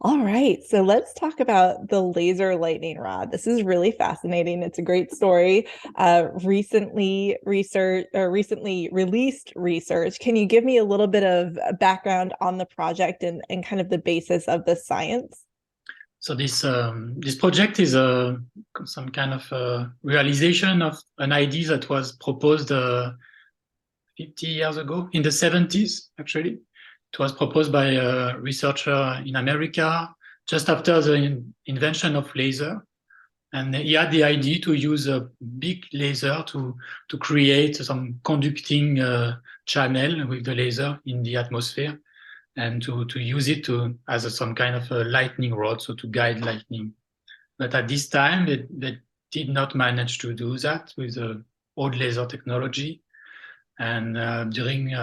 All right, so let's talk about the laser lightning rod. This is really fascinating. It's a great story. Recently released research. Can you give me a little bit of background on the project and kind of the basis of the science? So this project is some kind of realization of an idea that was proposed 50 years ago, in the 70s, actually. It was proposed by a researcher in America just after the invention of laser. And he had the idea to use a big laser to create some conducting channel with the laser in the atmosphere and to use it as some kind of a lightning rod, so to guide lightning. But at this time, they did not manage to do that with the old laser technology. And during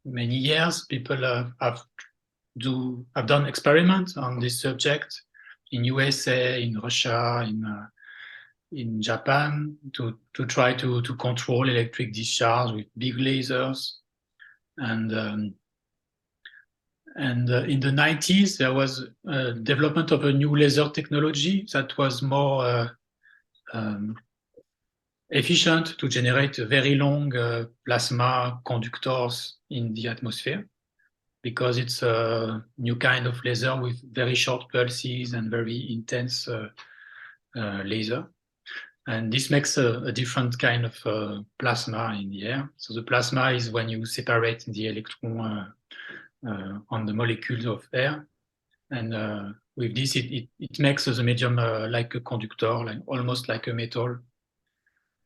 many years, people have done experiments on this subject in USA, in Russia, in Japan to try to control electric discharge with big lasers. And in the 90s, there was development of a new laser technology that was more um, efficient to generate very long plasma conductors in the atmosphere, because it's a new kind of laser with very short pulses and very intense laser. And this makes a different kind of plasma in the air. So the plasma is when you separate the electron on the molecules of air. And with this, it makes the medium like a conductor, like almost like a metal.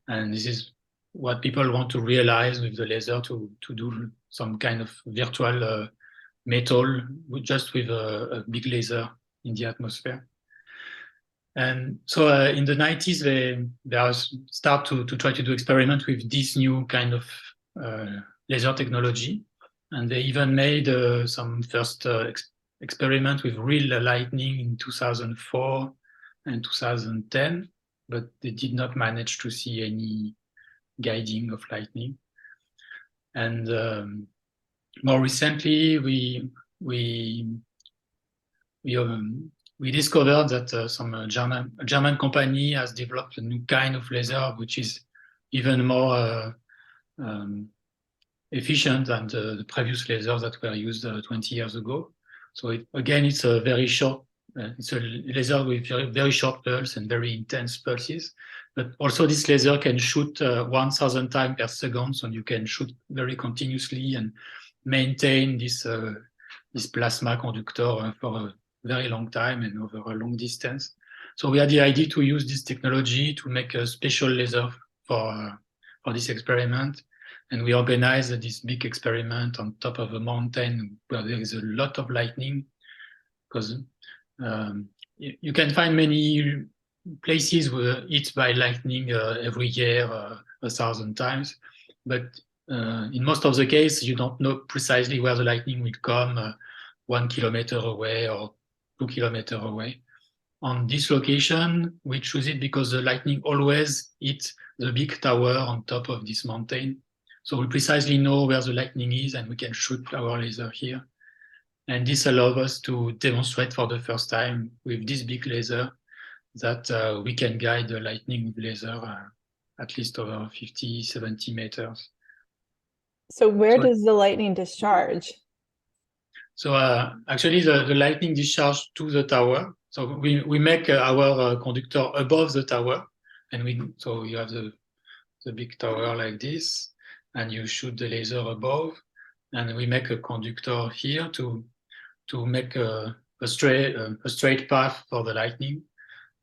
And this is what people want to realize with the laser, to do some kind of virtual metal just with a big laser in the atmosphere. And so in the 90s, they start to try to do experiment with this new kind of laser technology. And they even made some first experiment with real lightning in 2004 and 2010, but they did not manage to see any guiding of lightning. And more recently, we discovered that some German company has developed a new kind of laser, which is even more efficient than the previous lasers that were used 20 years ago. So it's a very short, it's a laser with very short pulse and very intense pulses. But also this laser can shoot 1,000 times per second, so you can shoot very continuously and maintain this plasma conductor for a very long time and over a long distance. So we had the idea to use this technology to make a special laser for this experiment. And we organized this big experiment on top of a mountain where there is a lot of lightning, because you can find many places were hit by lightning every year, 1,000 times. But in most of the case, you don't know precisely where the lightning will come, 1 kilometer away or 2 kilometers away. On this location, we choose it because the lightning always hits the big tower on top of this mountain. So we precisely know where the lightning is, and we can shoot our laser here. And this allows us to demonstrate for the first time with this big laser that we can guide the lightning with laser at least over 50, 70 meters. So where So, does the lightning discharge? so actually the lightning discharge to the tower. So we make our conductor above the tower, and so you have the big tower like this, and you shoot the laser above, and we make a conductor here to make a straight path for the lightning,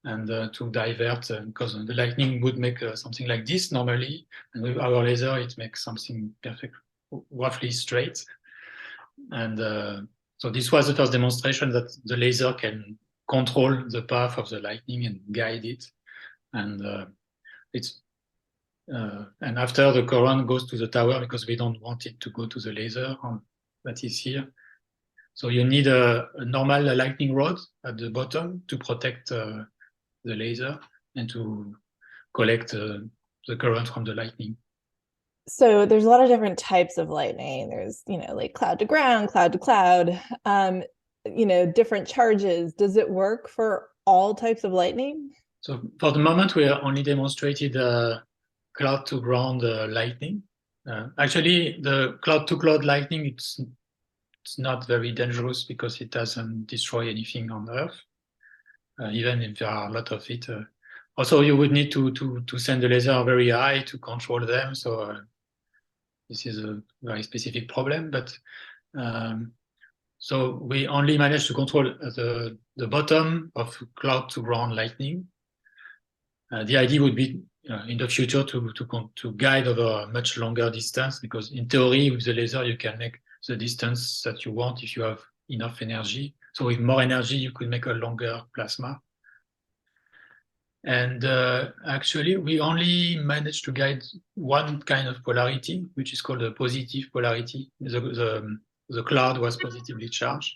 and to divert, because the lightning would make something like this normally, and with our laser it makes something perfect, roughly straight. And so this was the first demonstration that the laser can control the path of the lightning and guide it. And and after, the current goes to the tower because we don't want it to go to the laser that is here. So you need a normal lightning rod at the bottom to protect the laser and to collect the current from the lightning. So there's a lot of different types of lightning. There's, like cloud to ground, cloud to cloud. different charges. Does it work for all types of lightning? So for the moment, we only demonstrated cloud to ground lightning. Actually, the cloud to cloud lightning, it's not very dangerous because it doesn't destroy anything on Earth, even if there are a lot of it. Also, you would need to send the laser very high to control them. So this is a very specific problem. But so we only managed to control the bottom of cloud to ground lightning. The idea would be in the future to guide over a much longer distance, because in theory with the laser you can make the distance that you want if you have enough energy. So with more energy you could make a longer plasma. And actually we only managed to guide one kind of polarity, which is called a positive polarity. The cloud was positively charged,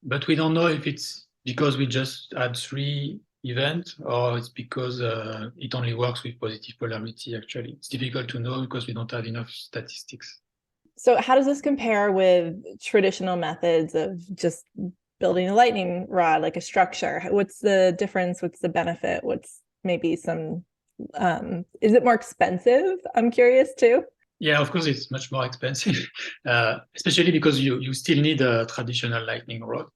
but we don't know if it's because we just had 3 event, or it's because it only works with positive polarity. Actually, it's difficult to know because we don't have enough statistics. So how does this compare with traditional methods of just building a lightning rod, like a structure? What's the difference? What's the benefit? What's maybe some, is it more expensive? I'm curious too. Yeah, of course, it's much more expensive, especially because you still need a traditional lightning rod.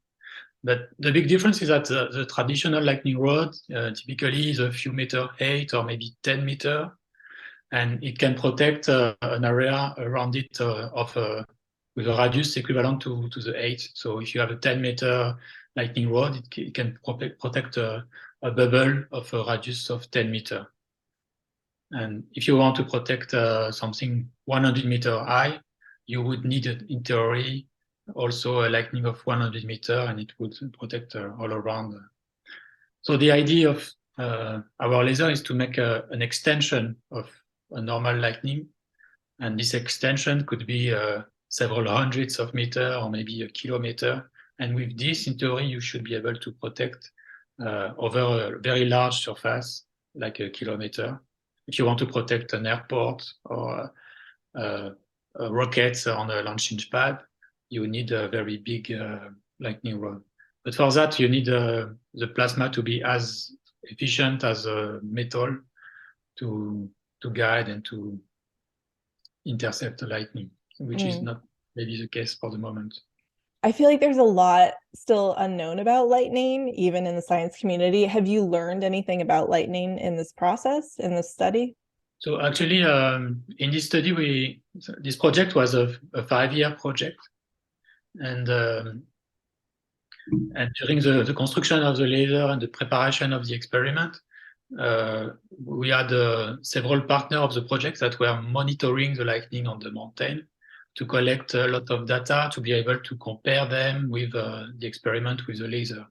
But the big difference is that the traditional lightning rod typically is a few meter height or maybe 10 meter, and it can protect an area around it with a radius equivalent to the height. So if you have a 10-meter lightning rod, it can protect a bubble of a radius of 10 meter. And if you want to protect something 100 meter high, you would need, in theory, also a lightning of 100 meter, and it would protect all around. So the idea of our laser is to make an extension of a normal lightning, and this extension could be several hundreds of meters or maybe a kilometer. And with this, in theory, you should be able to protect over a very large surface, like a kilometer. If you want to protect an airport or rockets on a launching pad, you need a very big lightning rod. But for that, you need the plasma to be as efficient as a metal to guide and to intercept the lightning, which is not maybe the case for the moment. I feel like there's a lot still unknown about lightning, even in the science community. Have you learned anything about lightning in this process, in this study? So actually, in this study, this project was a 5-year project. And during the construction of the laser and the preparation of the experiment, we had several partners of the project that were monitoring the lightning on the mountain to collect a lot of data to be able to compare them with the experiment with the laser.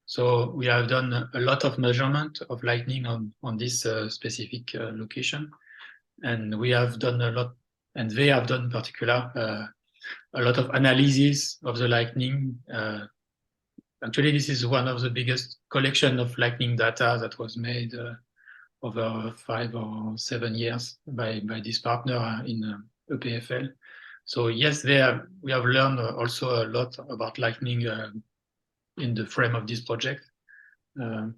So we have done a lot of measurement of lightning on this specific location, and we have done a lot, and they have done in particular a lot of analysis of the lightning. Actually, this is one of the biggest collection of lightning data that was made over 5 or 7 years by this partner in EPFL. So yes, we have learned also a lot about lightning in the frame of this project, and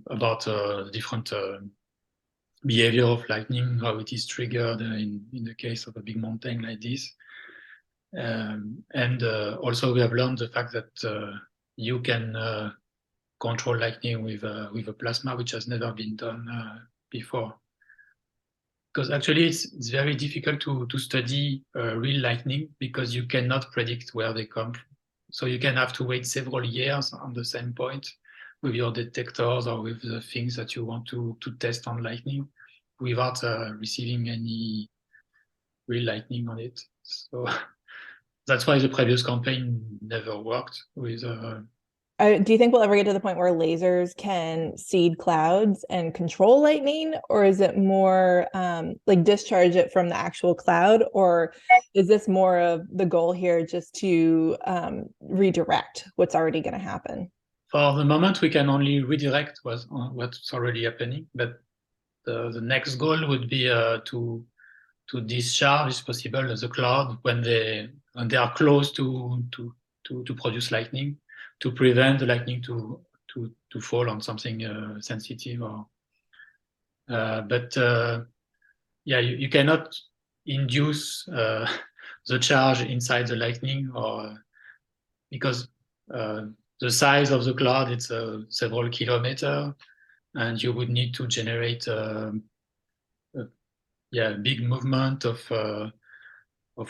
about different behavior of lightning, how it is triggered in the case of a big mountain like this. And also we have learned the fact that you can control lightning with a plasma, which has never been done before. Because actually it's very difficult to study real lightning because you cannot predict where they come from. So you can have to wait several years on the same point with your detectors or with the things that you want to test on lightning without receiving any real lightning on it. So that's why the previous campaign never worked with. Do you think we'll ever get to the point where lasers can seed clouds and control lightning, or is it more like discharge it from the actual cloud, or is this more of the goal here just to redirect what's already going to happen? For the moment, we can only redirect what's already happening, but the next goal would be to discharge, if possible, the cloud when they and they are close to produce lightning, to prevent the lightning to fall on something sensitive. Or but yeah, you cannot induce the charge inside the lightning, or because the size of the cloud, it's several kilometers, and you would need to generate big movement of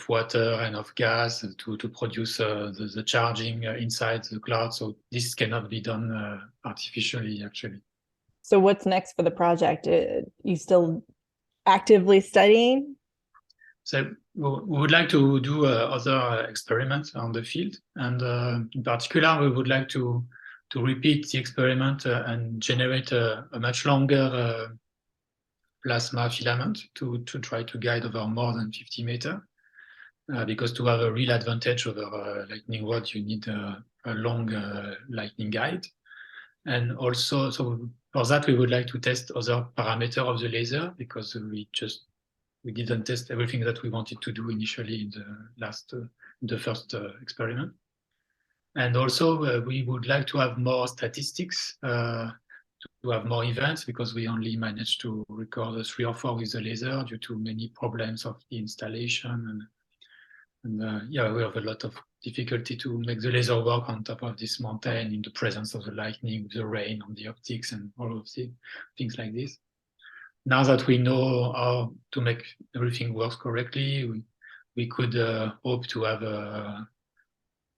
water and of gas to produce the charging inside the cloud. So this cannot be done artificially, actually. So what's next for the project? You still actively studying? So we would like to do other experiments on the field, and in particular, we would like to repeat the experiment and generate a much longer plasma filament to try to guide over more than 50 meters. Because to have a real advantage over lightning rod, you need a long lightning guide. And also, so for that, we would like to test other parameters of the laser, because we didn't test everything that we wanted to do initially in the first experiment. And also, we would like to have more statistics, to have more events, because we only managed to record 3 or 4 with the laser due to many problems of the installation. And yeah, we have a lot of difficulty to make the laser work on top of this mountain in the presence of the lightning, the rain on the optics, and all of the things like this. Now that we know how to make everything work correctly, we could hope to have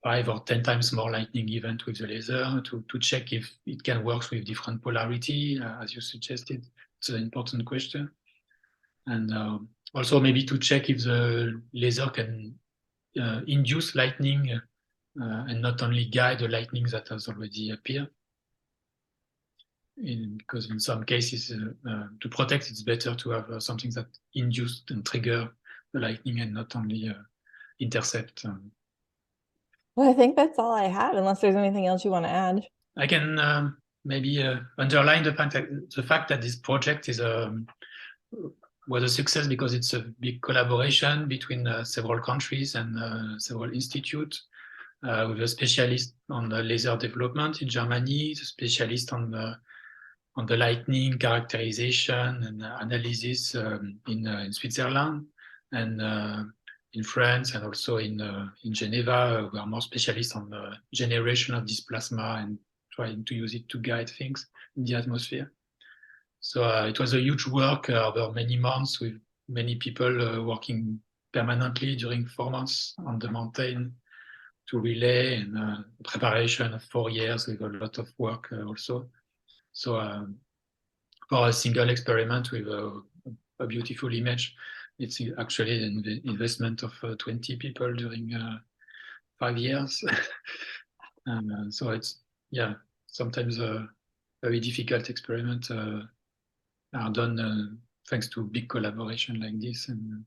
5 or 10 times more lightning event with the laser to check if it can work with different polarity, as you suggested. It's an important question. And also maybe to check if the laser can induce lightning and not only guide the lightning that has already appeared. Because in some cases, to protect, it's better to have something that induced and trigger the lightning and not only intercept. Well, I think that's all I have, unless there's anything else you want to add. I can maybe underline the fact that this project was a success because it's a big collaboration between several countries and several institutes, with a specialist on the laser development in Germany, the specialist on the lightning characterization and analysis in Switzerland, and in France, and also in Geneva. We are more specialists on the generation of this plasma and trying to use it to guide things in the atmosphere. So it was a huge work over many months, with many people working permanently during 4 months on the mountain to relay, and preparation of 4 years with a lot of work also. So for a single experiment with a beautiful image, it's actually an investment of 20 people during 5 years. And so it's, yeah, sometimes a very difficult experiment are done thanks to big collaboration like this. And